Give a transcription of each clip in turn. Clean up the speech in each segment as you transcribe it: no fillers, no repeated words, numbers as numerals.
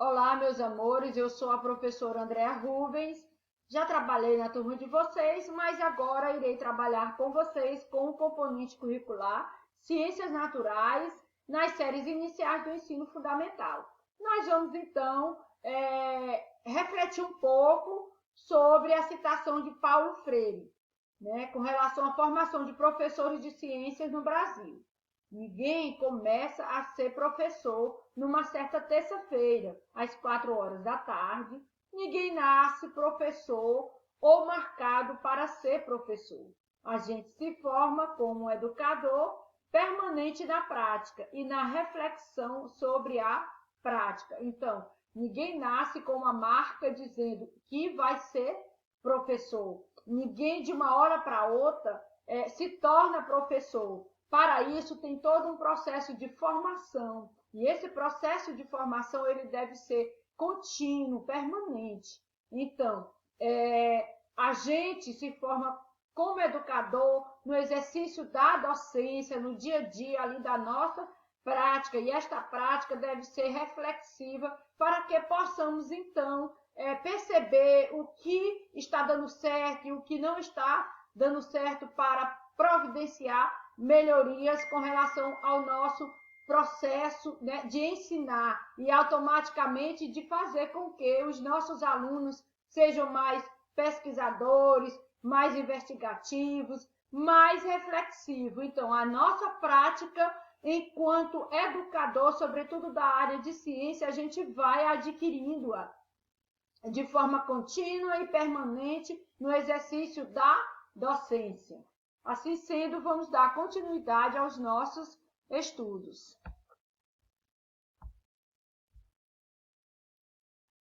Olá, meus amores, eu sou a professora Andréa Rubens. Já trabalhei na turma de vocês, mas agora irei trabalhar com vocês com o componente curricular Ciências Naturais nas séries iniciais do ensino fundamental. Nós vamos, então, refletir um pouco sobre a citação de Paulo Freire, né, com relação à formação de professores de ciências no Brasil. Ninguém começa a ser professor numa certa terça-feira, às 4 horas da tarde. Ninguém nasce professor ou marcado para ser professor. A gente se forma como um educador permanente na prática e na reflexão sobre a prática. Então, ninguém nasce com uma marca dizendo que vai ser professor. Ninguém de uma hora para outra se torna professor. Para isso, tem todo um processo de formação. E esse processo de formação ele deve ser contínuo, permanente. Então, a gente se forma como educador no exercício da docência, no dia a dia ali da nossa prática. E esta prática deve ser reflexiva para que possamos, então, perceber o que está dando certo e o que não está dando certo para providenciar melhorias com relação ao nosso processo, né, de ensinar e automaticamente de fazer com que os nossos alunos sejam mais pesquisadores, mais investigativos, mais reflexivos. Então, a nossa prática enquanto educador, sobretudo da área de ciência, a gente vai adquirindo-a de forma contínua e permanente no exercício da docência. Assim sendo, vamos dar continuidade aos nossos estudos.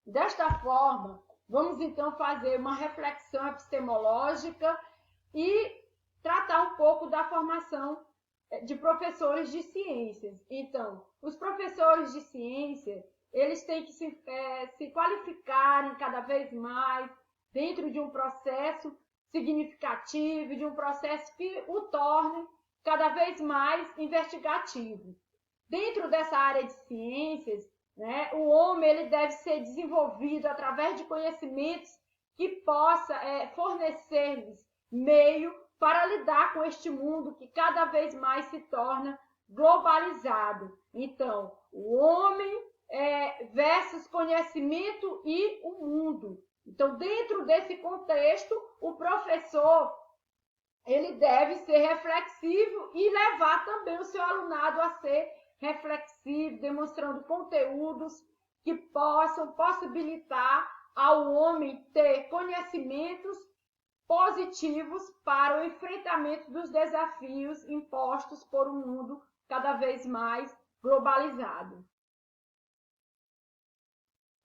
Desta forma, vamos então fazer uma reflexão epistemológica e tratar um pouco da formação de professores de ciências. Então, os professores de ciência, eles têm que se qualificarem cada vez mais dentro de um processo significativo, de um processo que o torne cada vez mais investigativo. Dentro dessa área de ciências, né, o homem ele deve ser desenvolvido através de conhecimentos que possa fornecer-lhes meio para lidar com este mundo que cada vez mais se torna globalizado. Então, o homem versus conhecimento e o mundo. Então, dentro desse contexto, o professor ele deve ser reflexivo e levar também o seu alunado a ser reflexivo, demonstrando conteúdos que possam possibilitar ao homem ter conhecimentos positivos para o enfrentamento dos desafios impostos por um mundo cada vez mais globalizado.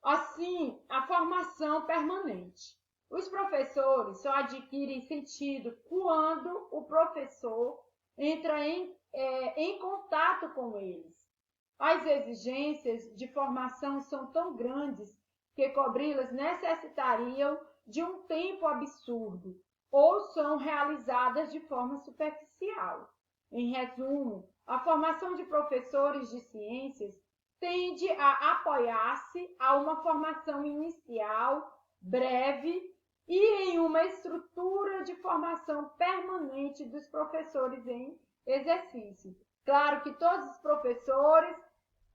Assim, a formação permanente. Os professores só adquirem sentido quando o professor entra em contato com eles. As exigências de formação são tão grandes que cobri-las necessitariam de um tempo absurdo ou são realizadas de forma superficial. Em resumo, a formação de professores de ciências tende a apoiar-se a uma formação inicial, breve e em uma estrutura de formação permanente dos professores em exercício. Claro que todos os professores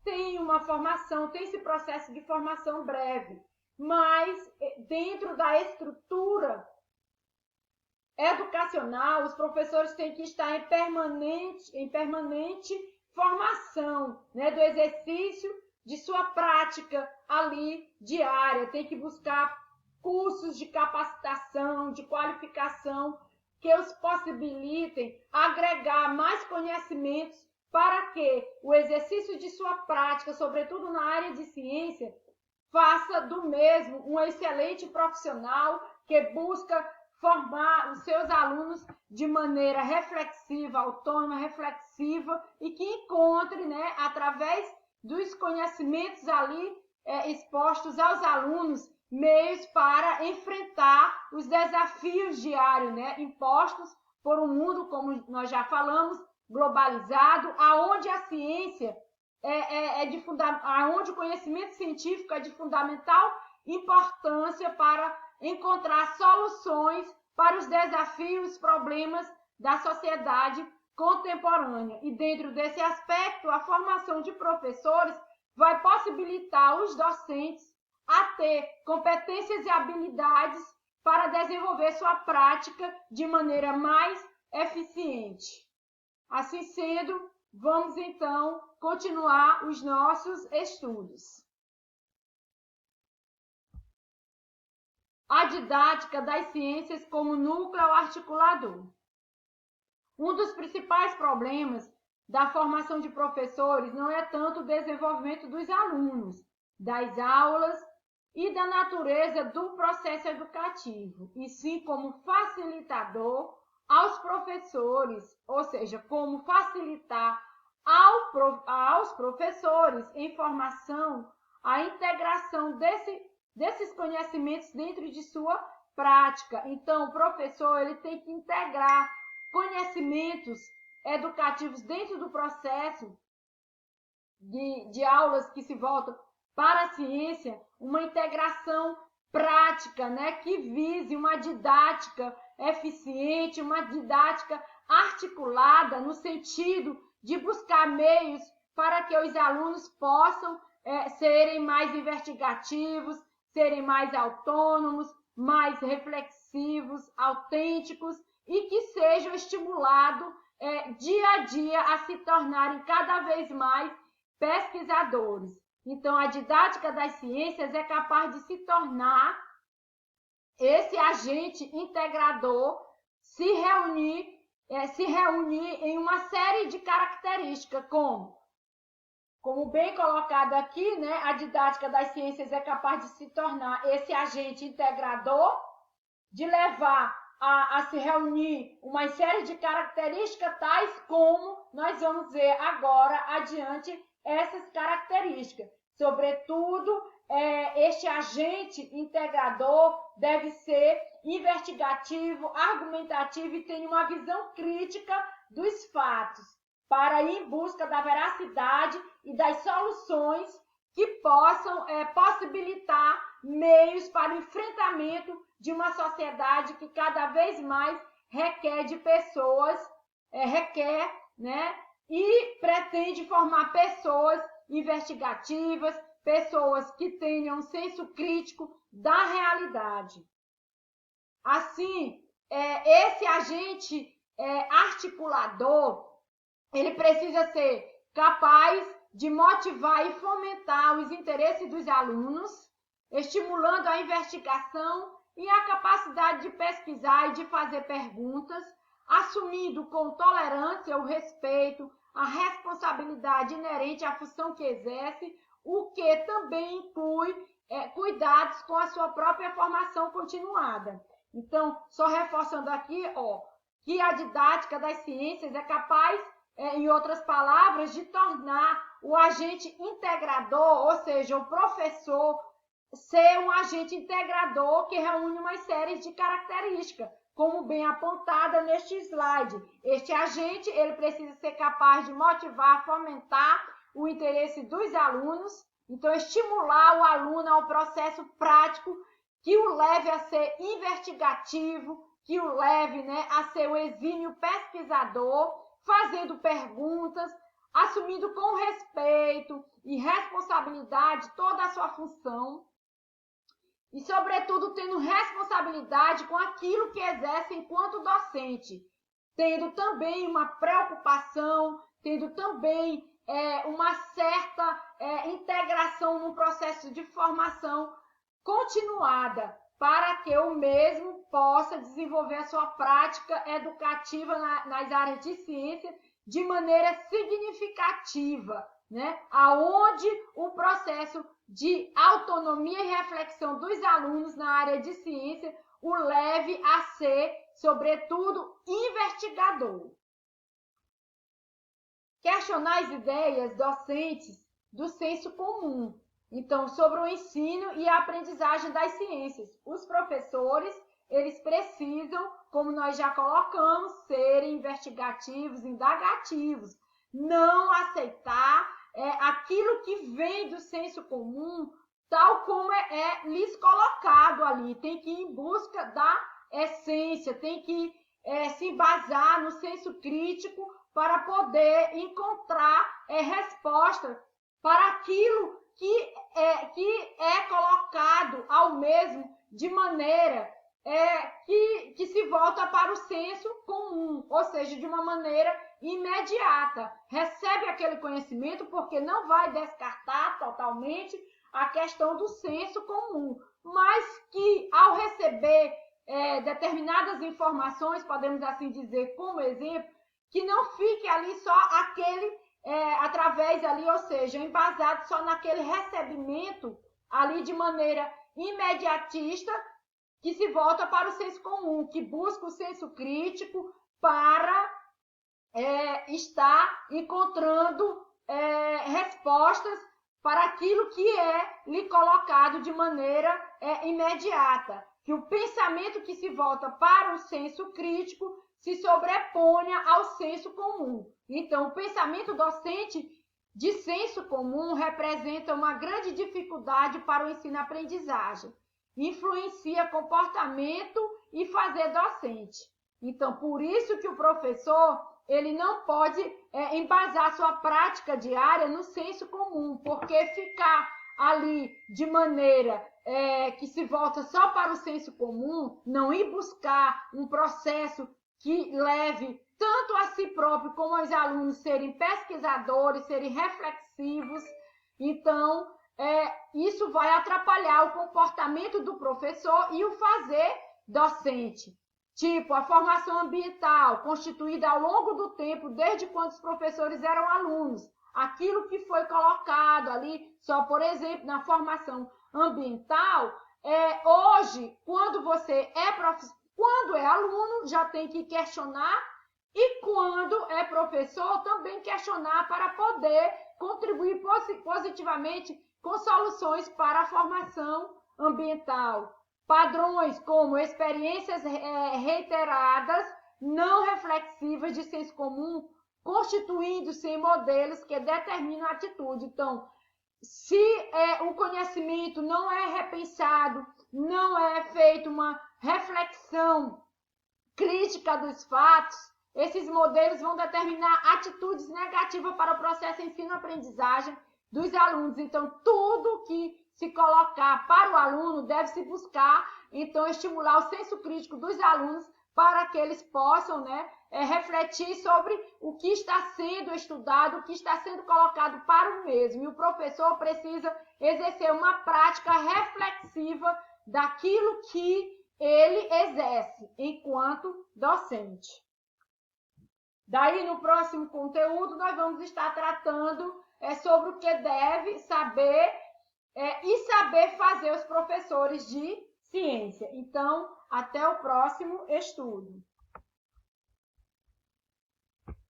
têm uma formação, têm esse processo de formação breve, mas dentro da estrutura educacional, os professores têm que estar em permanente formação, né, do exercício de sua prática ali diária. Tem que buscar cursos de capacitação, de qualificação, que os possibilitem agregar mais conhecimentos para que o exercício de sua prática, sobretudo na área de ciência, faça do mesmo um excelente profissional que busca formar os seus alunos de maneira reflexiva, autônoma, reflexiva e que encontre, né, através dos conhecimentos ali expostos aos alunos, meios para enfrentar os desafios diários, né, impostos por um mundo, como nós já falamos, globalizado, aonde a ciência onde o conhecimento científico é de fundamental importância para encontrar soluções para os desafios, problemas da sociedade contemporânea. E dentro desse aspecto, a formação de professores vai possibilitar os docentes a ter competências e habilidades para desenvolver sua prática de maneira mais eficiente. Assim sendo, vamos então continuar os nossos estudos. A didática das ciências como núcleo articulador. Um dos principais problemas da formação de professores não é tanto o desenvolvimento dos alunos, das aulas e da natureza do processo educativo, e sim como facilitador aos professores, ou seja, como facilitar aos professores em formação a integração desses conhecimentos dentro de sua prática. Então, o professor ele tem que integrar conhecimentos educativos dentro do processo de aulas que se voltam para a ciência, uma integração prática, né, que vise uma didática eficiente, uma didática articulada no sentido de buscar meios para que os alunos possam serem mais investigativos, serem mais autônomos, mais reflexivos, autênticos e que sejam estimulados dia a dia a se tornarem cada vez mais pesquisadores. Então, a didática das ciências é capaz de se tornar esse agente integrador, se reunir em uma série de características, como bem colocado aqui, né, a didática das ciências é capaz de se tornar esse agente integrador, de levar a se reunir uma série de características tais como nós vamos ver agora adiante essas características. Sobretudo, este agente integrador deve ser investigativo, argumentativo e tem uma visão crítica dos fatos, para ir em busca da veracidade e das soluções que possam possibilitar meios para o enfrentamento de uma sociedade que cada vez mais requer de pessoas, né, e pretende formar pessoas investigativas, pessoas que tenham um senso crítico da realidade. Assim, esse agente articulador, ele precisa ser capaz de motivar e fomentar os interesses dos alunos, estimulando a investigação e a capacidade de pesquisar e de fazer perguntas, assumindo com tolerância o respeito, a responsabilidade inerente à função que exerce, o que também inclui cuidados com a sua própria formação continuada. Então, só reforçando aqui, que a didática das ciências é capaz, em outras palavras, de tornar o agente integrador, ou seja, o professor, ser um agente integrador que reúne uma série de características, como bem apontada neste slide. Este agente ele precisa ser capaz de motivar, fomentar o interesse dos alunos, então estimular o aluno ao processo prático que o leve a ser investigativo, que o leve, né, a ser o exímio pesquisador, fazendo perguntas, assumindo com respeito e responsabilidade toda a sua função e, sobretudo, tendo responsabilidade com aquilo que exerce enquanto docente, tendo também uma preocupação, tendo também uma certa integração no processo de formação continuada, para que o mesmo possa desenvolver a sua prática educativa nas áreas de ciência de maneira significativa, né? Aonde o processo de autonomia e reflexão dos alunos na área de ciência o leve a ser, sobretudo, investigador. Questionar as ideias docentes do senso comum. Então, sobre o ensino e a aprendizagem das ciências. Os professores, eles precisam, como nós já colocamos, serem investigativos, indagativos. Não aceitar aquilo que vem do senso comum, tal como lhes colocado ali. Tem que ir em busca da essência, tem que se embasar no senso crítico para poder encontrar resposta para aquilo que é colocado ao mesmo de maneira que se volta para o senso comum, ou seja, de uma maneira imediata. Recebe aquele conhecimento porque não vai descartar totalmente a questão do senso comum, mas que ao receber determinadas informações, podemos assim dizer, como exemplo, que não fique ali só aquele, através ali, ou seja, embasado só naquele recebimento ali de maneira imediatista, que se volta para o senso comum, que busca o senso crítico para estar encontrando respostas para aquilo que lhe colocado de maneira imediata. Que o pensamento que se volta para o senso crítico se sobreponha ao senso comum. Então, o pensamento docente de senso comum representa uma grande dificuldade para o ensino-aprendizagem. Influencia comportamento e fazer docente. Então, por isso que o professor ele não pode embasar sua prática diária no senso comum, porque ficar ali de maneira que se volta só para o senso comum, não ir buscar um processo que leve tanto a si próprio como aos alunos serem pesquisadores, serem reflexivos, então isso vai atrapalhar o comportamento do professor e o fazer docente. Tipo, a formação ambiental, constituída ao longo do tempo, desde quando os professores eram alunos. Aquilo que foi colocado ali, só por exemplo, na formação ambiental, hoje, quando você quando é aluno, já tem que questionar, e quando é professor, também questionar para poder contribuir positivamente com soluções para a formação ambiental. Padrões como experiências reiteradas, não reflexivas de senso comum, constituindo-se em modelos que determinam a atitude. Então, se o conhecimento não é repensado, não é feita uma reflexão crítica dos fatos, esses modelos vão determinar atitudes negativas para o processo ensino-aprendizagem dos alunos. Então, tudo que se colocar para o aluno deve se buscar, então, estimular o senso crítico dos alunos para que eles possam refletir sobre o que está sendo estudado, o que está sendo colocado para o mesmo. E o professor precisa exercer uma prática reflexiva daquilo que ele exerce enquanto docente. Daí, no próximo conteúdo, nós vamos estar tratando sobre o que deve saber e saber fazer os professores de ciência. Então, até o próximo estudo.